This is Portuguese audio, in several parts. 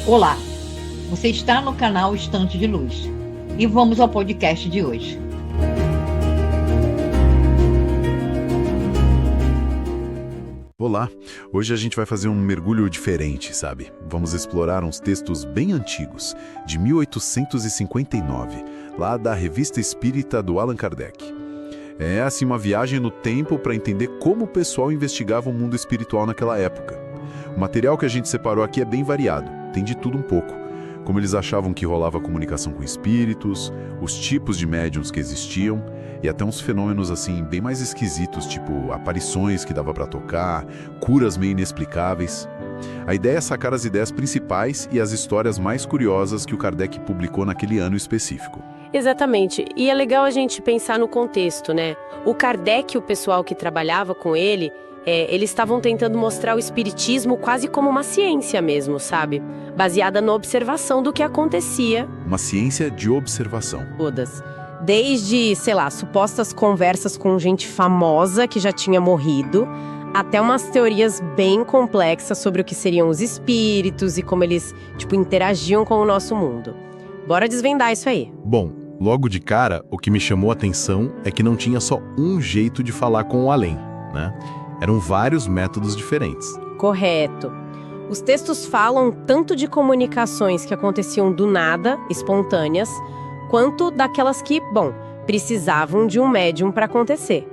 Olá, você está no canal Estante de Luz e vamos ao podcast de hoje. Olá, hoje a gente vai fazer um mergulho diferente, sabe? Vamos explorar uns textos bem antigos, de 1859, lá da Revista Espírita do Allan Kardec. É assim uma viagem no tempo para entender como o pessoal investigava o mundo espiritual naquela época. O material que a gente separou aqui é bem variado, tem de tudo um pouco. Como eles achavam que rolava comunicação com espíritos, os tipos de médiuns que existiam, e até uns fenômenos assim bem mais esquisitos, tipo aparições que dava para tocar, curas meio inexplicáveis. A ideia é sacar as ideias principais e as histórias mais curiosas que o Kardec publicou naquele ano específico. Exatamente. E é legal a gente pensar no contexto, né? O Kardec e o pessoal que trabalhava com ele, eles estavam tentando mostrar o espiritismo quase como uma ciência mesmo, sabe? Baseada na observação do que acontecia. Uma ciência de observação. Todas. Desde, supostas conversas com gente famosa que já tinha morrido, até umas teorias bem complexas sobre o que seriam os espíritos e como eles, interagiam com o nosso mundo. Bora desvendar isso aí. Bom, logo de cara, o que me chamou a atenção é que não tinha só um jeito de falar com o além, né? Eram vários métodos diferentes. Correto. Os textos falam tanto de comunicações que aconteciam do nada, espontâneas, quanto daquelas que, precisavam de um médium para acontecer.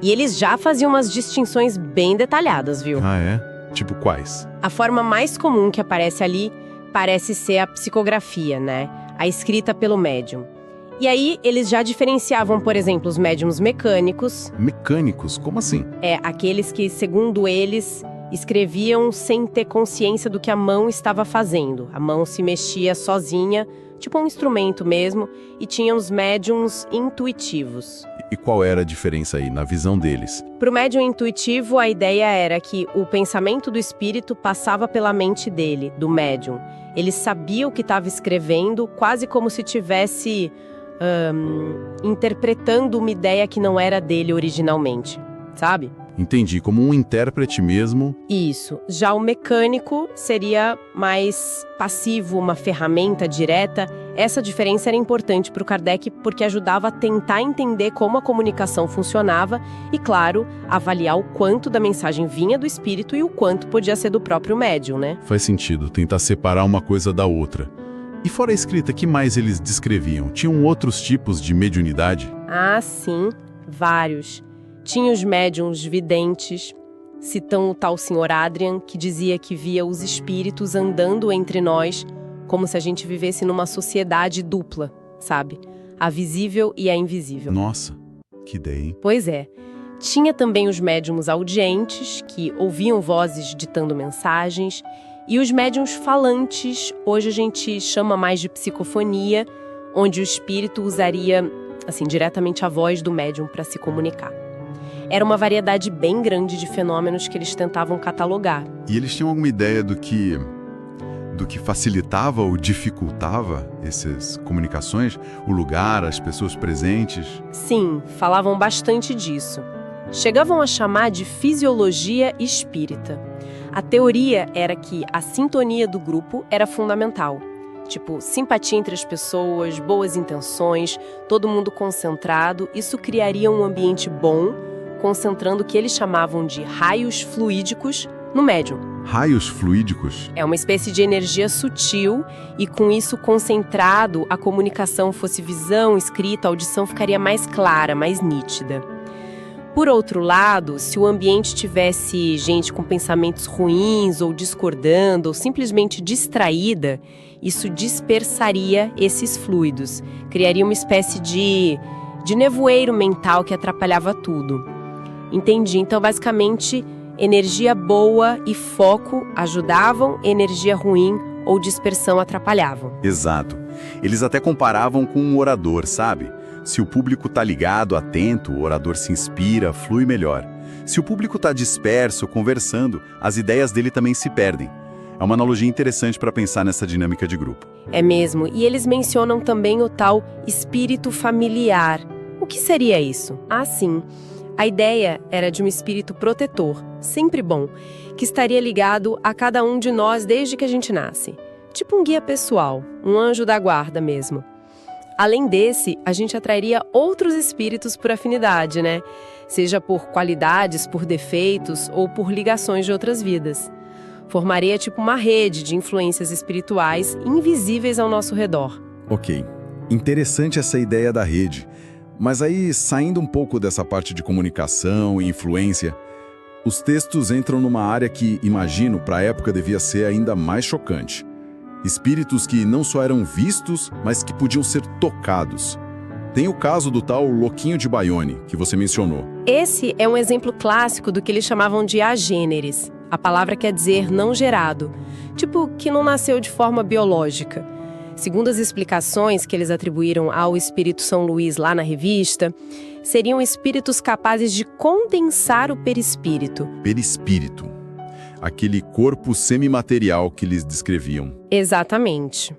E eles já faziam umas distinções bem detalhadas, viu? Ah, é? Tipo quais? A forma mais comum que aparece ali parece ser a psicografia, né? A escrita pelo médium. E aí, eles já diferenciavam, por exemplo, os médiums mecânicos. Mecânicos? Como assim? Aqueles que, segundo eles, escreviam sem ter consciência do que a mão estava fazendo. A mão se mexia sozinha, tipo um instrumento mesmo, e tinham os médiums intuitivos. E qual era a diferença aí, na visão deles? Para o médium intuitivo, a ideia era que o pensamento do espírito passava pela mente dele, do médium. Ele sabia o que estava escrevendo, quase como se estivesse interpretando uma ideia que não era dele originalmente, sabe? Entendi, como um intérprete mesmo. Isso. Já o mecânico seria mais passivo, uma ferramenta direta. Essa diferença era importante para o Kardec porque ajudava a tentar entender como a comunicação funcionava e, claro, avaliar o quanto da mensagem vinha do espírito e o quanto podia ser do próprio médium, né? Faz sentido, tentar separar uma coisa da outra. E fora a escrita, que mais eles descreviam? Tinham outros tipos de mediunidade? Ah, sim, vários. Tinha os médiuns videntes, citam o tal Sr. Adrian, que dizia que via os espíritos andando entre nós, como se a gente vivesse numa sociedade dupla, sabe? A visível e a invisível. Nossa, que ideia, hein? Pois é. Tinha também os médiums audientes, que ouviam vozes ditando mensagens, e os médiums falantes, hoje a gente chama mais de psicofonia, onde o espírito usaria, diretamente a voz do médium para se comunicar. Era uma variedade bem grande de fenômenos que eles tentavam catalogar. E eles tinham alguma ideia do que facilitava ou dificultava essas comunicações? O lugar, as pessoas presentes? Sim, falavam bastante disso. Chegavam a chamar de fisiologia espírita. A teoria era que a sintonia do grupo era fundamental. Simpatia entre as pessoas, boas intenções, todo mundo concentrado. Isso criaria um ambiente bom, concentrando o que eles chamavam de raios fluídicos no médium. Raios fluídicos? É uma espécie de energia sutil e, com isso concentrado, a comunicação, fosse visão, escrita, audição, ficaria mais clara, mais nítida. Por outro lado, se o ambiente tivesse gente com pensamentos ruins ou discordando ou simplesmente distraída, isso dispersaria esses fluidos, criaria uma espécie de nevoeiro mental que atrapalhava tudo. Entendi. Então, basicamente, energia boa e foco ajudavam, energia ruim ou dispersão atrapalhavam. Exato. Eles até comparavam com um orador, sabe? Se o público tá ligado, atento, o orador se inspira, flui melhor. Se o público tá disperso, conversando, as ideias dele também se perdem. É uma analogia interessante para pensar nessa dinâmica de grupo. É mesmo. E eles mencionam também o tal espírito familiar. O que seria isso? Ah, sim. A ideia era de um espírito protetor, sempre bom, que estaria ligado a cada um de nós desde que a gente nasce. tipo um guia pessoal, um anjo da guarda mesmo. Além desse, a gente atrairia outros espíritos por afinidade, né? Seja por qualidades, por defeitos ou por ligações de outras vidas. Formaria tipo uma rede de influências espirituais invisíveis ao nosso redor. Ok, interessante essa ideia da rede. Mas aí, saindo um pouco dessa parte de comunicação e influência, os textos entram numa área que, imagino, para a época devia ser ainda mais chocante. Espíritos que não só eram vistos, mas que podiam ser tocados. Tem o caso do tal Louquinho de Bayonne, que você mencionou. Esse é um exemplo clássico do que eles chamavam de agêneres. A palavra quer dizer não gerado, tipo que não nasceu de forma biológica. Segundo as explicações que eles atribuíram ao Espírito São Luís lá na revista, seriam espíritos capazes de condensar o perispírito. Perispírito. Aquele corpo semimaterial que eles descreviam. Exatamente.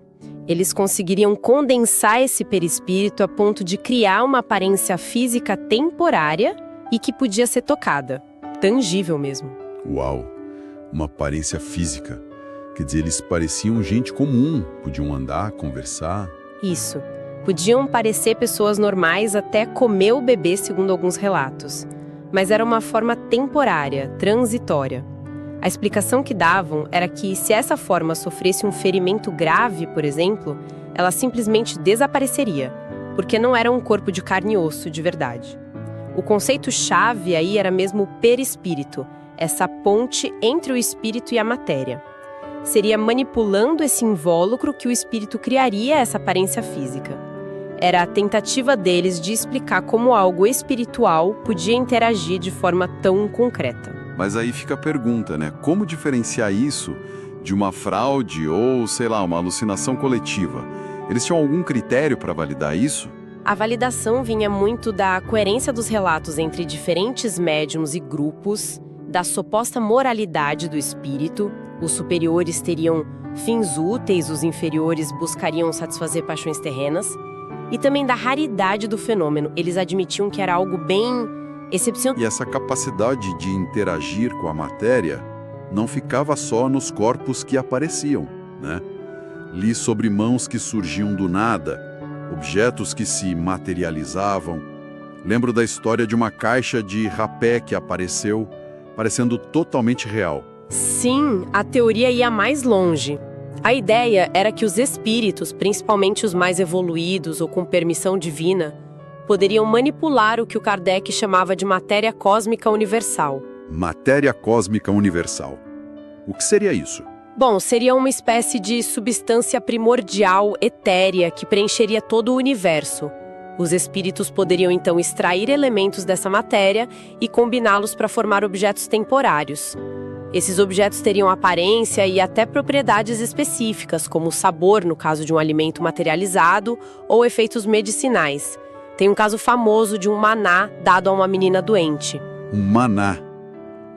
Eles conseguiriam condensar esse perispírito a ponto de criar uma aparência física temporária e que podia ser tocada. Tangível mesmo. Uau! Uma aparência física. Quer dizer, eles pareciam gente comum, podiam andar, conversar. Isso. Podiam parecer pessoas normais até comer o bebê, segundo alguns relatos. Mas era uma forma temporária, transitória. A explicação que davam era que, se essa forma sofresse um ferimento grave, por exemplo, ela simplesmente desapareceria, porque não era um corpo de carne e osso de verdade. O conceito-chave aí era mesmo o perispírito, essa ponte entre o espírito e a matéria. Seria manipulando esse invólucro que o espírito criaria essa aparência física. Era a tentativa deles de explicar como algo espiritual podia interagir de forma tão concreta. Mas aí fica a pergunta, né? Como diferenciar isso de uma fraude ou, sei lá, uma alucinação coletiva? Eles tinham algum critério para validar isso? A validação vinha muito da coerência dos relatos entre diferentes médiums e grupos, da suposta moralidade do espírito. Os superiores teriam fins úteis, os inferiores buscariam satisfazer paixões terrenas, e também da raridade do fenômeno. Eles admitiam que era algo bem excepcional. E essa capacidade de interagir com a matéria não ficava só nos corpos que apareciam, né? Li sobre mãos que surgiam do nada, objetos que se materializavam. Lembro da história de uma caixa de rapé que apareceu, parecendo totalmente real. Sim, a teoria ia mais longe. A ideia era que os espíritos, principalmente os mais evoluídos ou com permissão divina, poderiam manipular o que o Kardec chamava de matéria cósmica universal. Matéria cósmica universal. O que seria isso? Bom, seria uma espécie de substância primordial, etérea, que preencheria todo o universo. Os espíritos poderiam então extrair elementos dessa matéria e combiná-los para formar objetos temporários. Esses objetos teriam aparência e até propriedades específicas, como o sabor, no caso de um alimento materializado, ou efeitos medicinais. Tem um caso famoso de um maná dado a uma menina doente. Um maná?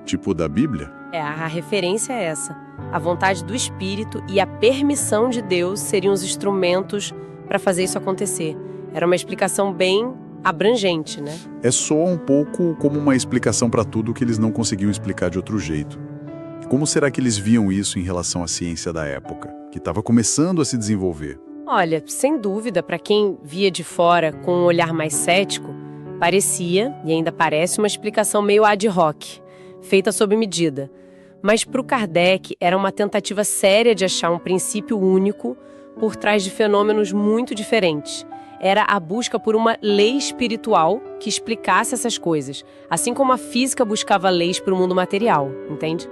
Tipo da Bíblia? A referência é essa. A vontade do espírito e a permissão de Deus seriam os instrumentos para fazer isso acontecer. Era uma explicação bem abrangente, né? É só um pouco como uma explicação para tudo que eles não conseguiam explicar de outro jeito. Como será que eles viam isso em relação à ciência da época, que estava começando a se desenvolver? Olha, sem dúvida, para quem via de fora com um olhar mais cético, parecia, e ainda parece, uma explicação meio ad hoc, feita sob medida. Mas para o Kardec era uma tentativa séria de achar um princípio único por trás de fenômenos muito diferentes. Era a busca por uma lei espiritual que explicasse essas coisas, assim como a física buscava leis para o mundo material, entende?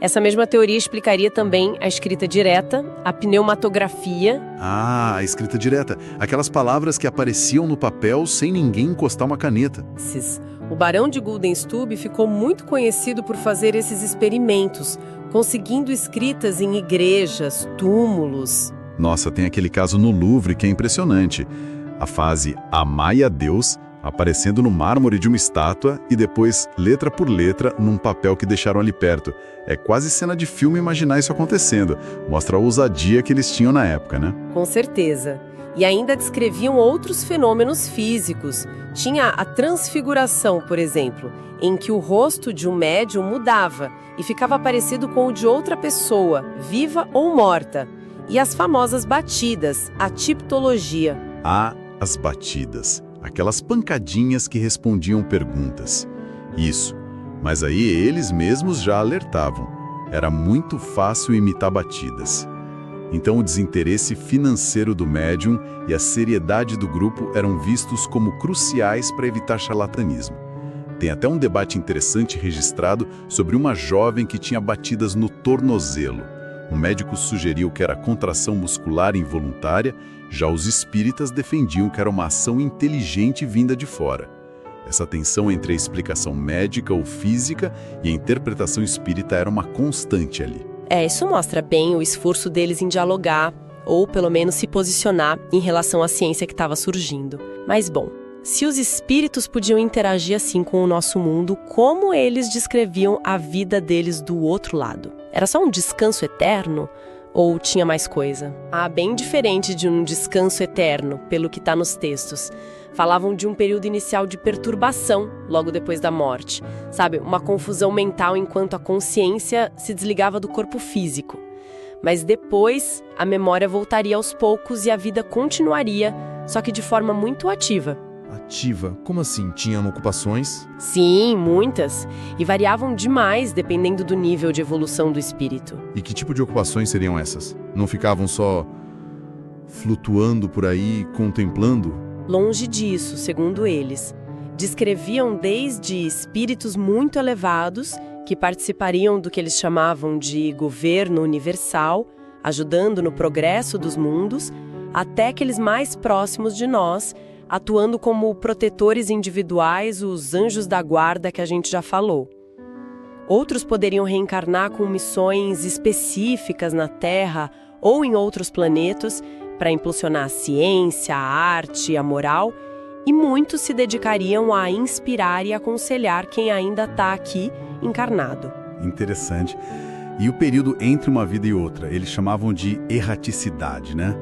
Essa mesma teoria explicaria também a escrita direta, a pneumatografia. Ah, a escrita direta. Aquelas palavras que apareciam no papel sem ninguém encostar uma caneta. O Barão de Guldenstube ficou muito conhecido por fazer esses experimentos, conseguindo escritas em igrejas, túmulos. Nossa, tem aquele caso no Louvre que é impressionante. A fase "Amai a Deus" aparecendo no mármore de uma estátua e depois, letra por letra, num papel que deixaram ali perto. É quase cena de filme imaginar isso acontecendo. Mostra a ousadia que eles tinham na época, né? Com certeza. E ainda descreviam outros fenômenos físicos. Tinha a transfiguração, por exemplo, em que o rosto de um médium mudava e ficava parecido com o de outra pessoa, viva ou morta. e as famosas batidas, a tiptologia. As batidas, aquelas pancadinhas que respondiam perguntas. Isso, mas aí eles mesmos já alertavam. Era muito fácil imitar batidas. Então o desinteresse financeiro do médium e a seriedade do grupo eram vistos como cruciais para evitar charlatanismo. Tem até um debate interessante registrado sobre uma jovem que tinha batidas no tornozelo. Um médico sugeriu que era contração muscular involuntária, já os espíritas defendiam que era uma ação inteligente vinda de fora. Essa tensão entre a explicação médica ou física e a interpretação espírita era uma constante ali. Isso mostra bem o esforço deles em dialogar, ou pelo menos se posicionar em relação à ciência que estava surgindo. Mas bom, se os espíritos podiam interagir assim com o nosso mundo, como eles descreviam a vida deles do outro lado? Era só um descanso eterno? Ou tinha mais coisa? Bem diferente de um descanso eterno, pelo que está nos textos. Falavam de um período inicial de perturbação, logo depois da morte. Sabe, uma confusão mental enquanto a consciência se desligava do corpo físico. Mas depois, a memória voltaria aos poucos e a vida continuaria, só que de forma muito ativa. Ativa? Como assim? Tinham ocupações? Sim, muitas. E variavam demais dependendo do nível de evolução do espírito. E que tipo de ocupações seriam essas? Não ficavam só flutuando por aí, contemplando? Longe disso, segundo eles. Descreviam desde espíritos muito elevados, que participariam do que eles chamavam de governo universal, ajudando no progresso dos mundos, até aqueles mais próximos de nós, atuando como protetores individuais, os anjos da guarda que a gente já falou. Outros poderiam reencarnar com missões específicas na Terra ou em outros planetas para impulsionar a ciência, a arte, a moral, e muitos se dedicariam a inspirar e aconselhar quem ainda está aqui encarnado. Interessante. E o período entre uma vida e outra, eles chamavam de erraticidade, né?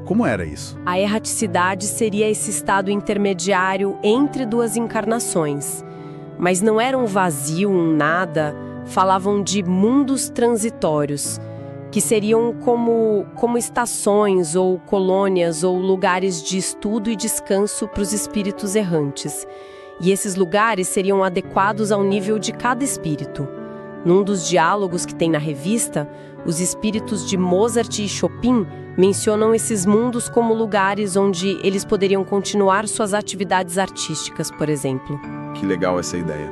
Como era isso? A erraticidade seria esse estado intermediário entre duas encarnações. Mas não era um vazio, um nada. Falavam de mundos transitórios, que seriam como estações ou colônias ou lugares de estudo e descanso para os espíritos errantes. E esses lugares seriam adequados ao nível de cada espírito. Num dos diálogos que tem na revista, os espíritos de Mozart e Chopin mencionam esses mundos como lugares onde eles poderiam continuar suas atividades artísticas, por exemplo. Que legal essa ideia.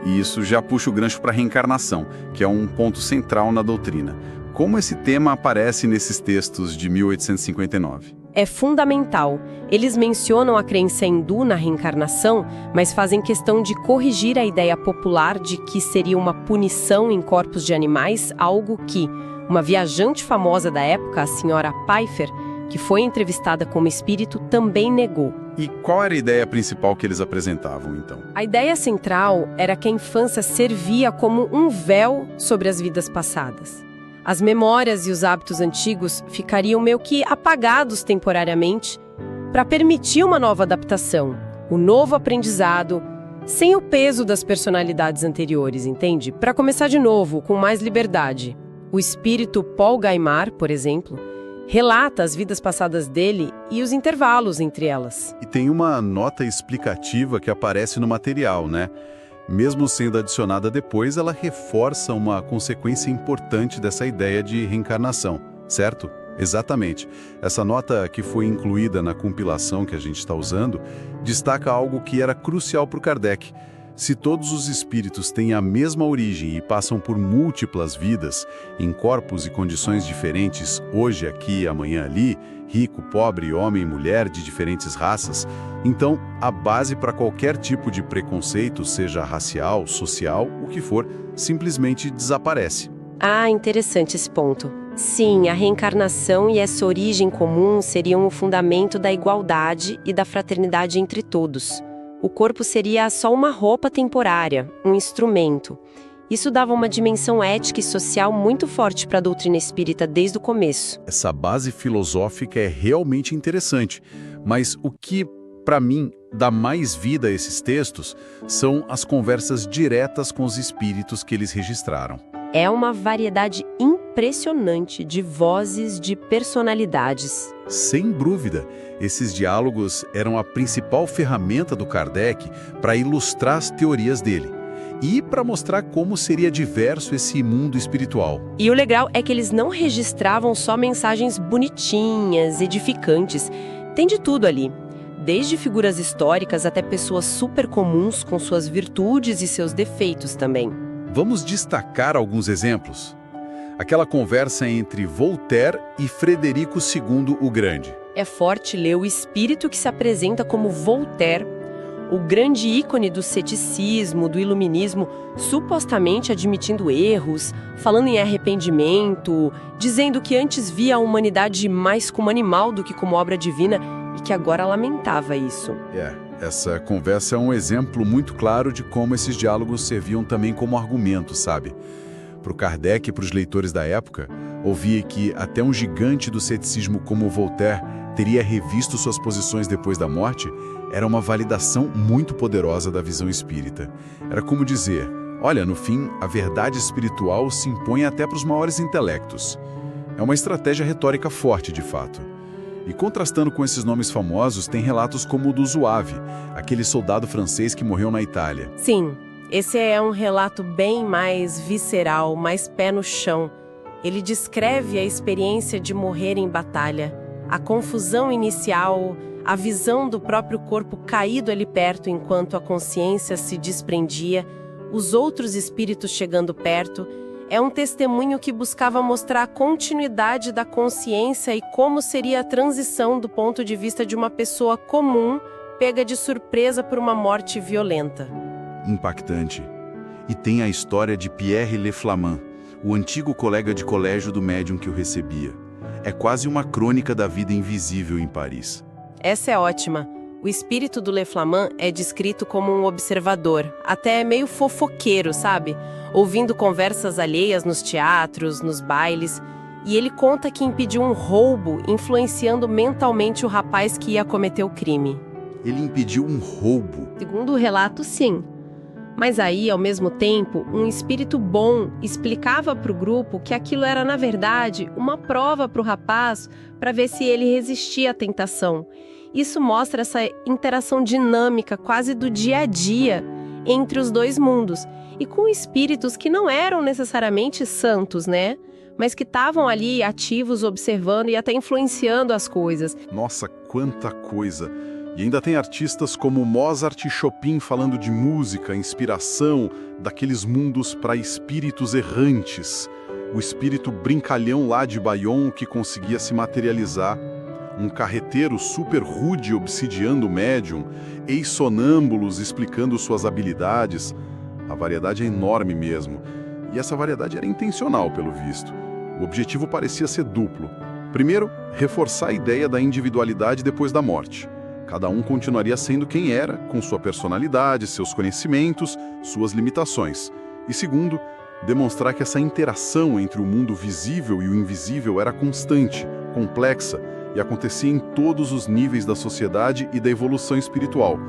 E isso já puxa o gancho para a reencarnação, que é um ponto central na doutrina. Como esse tema aparece nesses textos de 1859? É fundamental. Eles mencionam a crença hindu na reencarnação, mas fazem questão de corrigir a ideia popular de que seria uma punição em corpos de animais, algo que uma viajante famosa da época, a senhora Pfeiffer, que foi entrevistada como espírito, também negou. E qual era a ideia principal que eles apresentavam, então? A ideia central era que a infância servia como um véu sobre as vidas passadas. As memórias e os hábitos antigos ficariam meio que apagados temporariamente para permitir uma nova adaptação, o novo aprendizado, sem o peso das personalidades anteriores, entende? Para começar de novo, com mais liberdade. O espírito Paul Gaimard, por exemplo, relata as vidas passadas dele e os intervalos entre elas. E tem uma nota explicativa que aparece no material, né? Mesmo sendo adicionada depois, ela reforça uma consequência importante dessa ideia de reencarnação, certo? Exatamente. Essa nota que foi incluída na compilação que a gente está usando, destaca algo que era crucial para o Kardec. Se todos os espíritos têm a mesma origem e passam por múltiplas vidas, em corpos e condições diferentes, hoje aqui, amanhã ali, rico, pobre, homem e mulher de diferentes raças, então a base para qualquer tipo de preconceito, seja racial, social, o que for, simplesmente desaparece. Interessante esse ponto. Sim, a reencarnação e essa origem comum seriam o fundamento da igualdade e da fraternidade entre todos. O corpo seria só uma roupa temporária, um instrumento. Isso dava uma dimensão ética e social muito forte para a doutrina espírita desde o começo. Essa base filosófica é realmente interessante, mas o que, para mim, dá mais vida a esses textos são as conversas diretas com os espíritos que eles registraram. É uma variedade impressionante de vozes, de personalidades. Sem dúvida, esses diálogos eram a principal ferramenta do Kardec para ilustrar as teorias dele e para mostrar como seria diverso esse mundo espiritual. E o legal é que eles não registravam só mensagens bonitinhas, edificantes. Tem de tudo ali, desde figuras históricas até pessoas super comuns com suas virtudes e seus defeitos também. Vamos destacar alguns exemplos. Aquela conversa entre Voltaire e Frederico II o Grande. É forte ler o espírito que se apresenta como Voltaire, o grande ícone do ceticismo, do iluminismo, supostamente admitindo erros, falando em arrependimento, dizendo que antes via a humanidade mais como animal do que como obra divina e que agora lamentava isso. Essa conversa é um exemplo muito claro de como esses diálogos serviam também como argumento, sabe? Para o Kardec e para os leitores da época, ouvia que até um gigante do ceticismo como Voltaire teria revisto suas posições depois da morte, era uma validação muito poderosa da visão espírita. Era como dizer, olha, no fim, a verdade espiritual se impõe até para os maiores intelectos. É uma estratégia retórica forte, de fato. E contrastando com esses nomes famosos, tem relatos como o do Zouave, aquele soldado francês que morreu na Itália. Sim, esse é um relato bem mais visceral, mais pé no chão. Ele descreve a experiência de morrer em batalha, a confusão inicial, a visão do próprio corpo caído ali perto enquanto a consciência se desprendia, os outros espíritos chegando perto. É um testemunho que buscava mostrar a continuidade da consciência e como seria a transição do ponto de vista de uma pessoa comum, pega de surpresa por uma morte violenta. Impactante. E tem a história de Pierre Le Flamand, o antigo colega de colégio do médium que o recebia. É quase uma crônica da vida invisível em Paris. Essa é ótima. O espírito do Le Flamand é descrito como um observador, até meio fofoqueiro, sabe? Ouvindo conversas alheias nos teatros, nos bailes. E ele conta que impediu um roubo, influenciando mentalmente o rapaz que ia cometer o crime. Ele impediu um roubo? Segundo o relato, sim. Mas aí, ao mesmo tempo, um espírito bom explicava para o grupo que aquilo era, na verdade, uma prova para o rapaz para ver se ele resistia à tentação. Isso mostra essa interação dinâmica, quase do dia a dia, entre os dois mundos. E com espíritos que não eram necessariamente santos, né? Mas que estavam ali ativos, observando e até influenciando as coisas. Nossa, quanta coisa! E ainda tem artistas como Mozart e Chopin falando de música, inspiração, daqueles mundos para espíritos errantes. O espírito brincalhão lá de Bayonne que conseguia se materializar. Um carreteiro super rude obsidiando o médium, ex-sonâmbulos explicando suas habilidades. A variedade é enorme mesmo. E essa variedade era intencional, pelo visto. O objetivo parecia ser duplo. Primeiro, reforçar a ideia da individualidade depois da morte. Cada um continuaria sendo quem era, com sua personalidade, seus conhecimentos, suas limitações. E segundo, demonstrar que essa interação entre o mundo visível e o invisível era constante, complexa e acontecia em todos os níveis da sociedade e da evolução espiritual,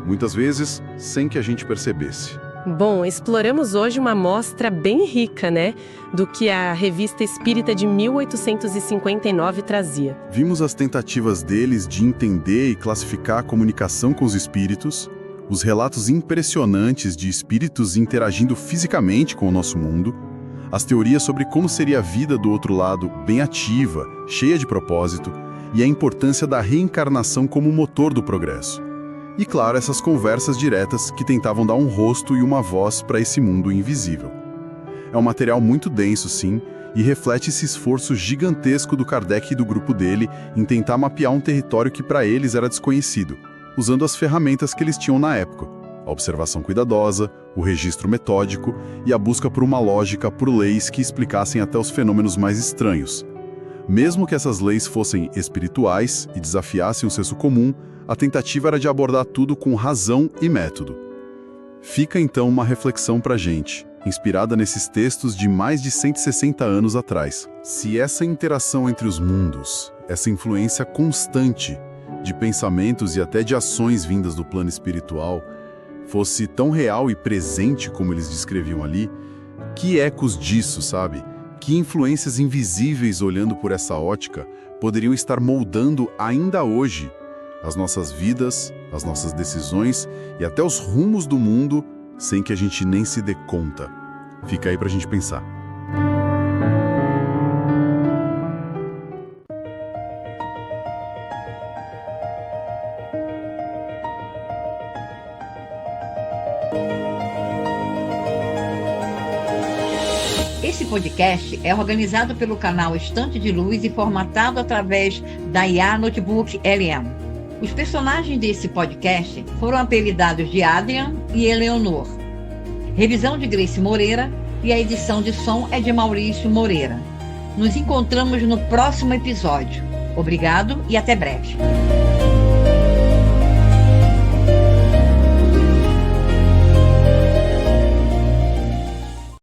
muitas vezes sem que a gente percebesse. Bom, exploramos hoje uma amostra bem rica, né? Do que a Revista Espírita de 1859 trazia. Vimos as tentativas deles de entender e classificar a comunicação com os espíritos, os relatos impressionantes de espíritos interagindo fisicamente com o nosso mundo, as teorias sobre como seria a vida do outro lado bem ativa, cheia de propósito, e a importância da reencarnação como motor do progresso. E, claro, essas conversas diretas que tentavam dar um rosto e uma voz para esse mundo invisível. É um material muito denso, sim, e reflete esse esforço gigantesco do Kardec e do grupo dele em tentar mapear um território que para eles era desconhecido, usando as ferramentas que eles tinham na época, a observação cuidadosa, o registro metódico e a busca por uma lógica por leis que explicassem até os fenômenos mais estranhos. Mesmo que essas leis fossem espirituais e desafiassem o senso comum, a tentativa era de abordar tudo com razão e método. Fica então uma reflexão para a gente, inspirada nesses textos de mais de 160 anos atrás. Se essa interação entre os mundos, essa influência constante de pensamentos e até de ações vindas do plano espiritual, fosse tão real e presente como eles descreviam ali, Que ecos disso, sabe? Que influências invisíveis olhando por essa ótica poderiam estar moldando ainda hoje as nossas vidas, as nossas decisões e até os rumos do mundo sem que a gente nem se dê conta. Fica aí pra gente pensar. Esse podcast é organizado pelo canal Estante de Luz e formatado através da IA Notebook LM. Os personagens desse podcast foram apelidados de Adrian e Eleonor. Revisão de Grace Moreira e a edição de som é de Maurício Moreira. Nos encontramos no próximo episódio. Obrigado e até breve.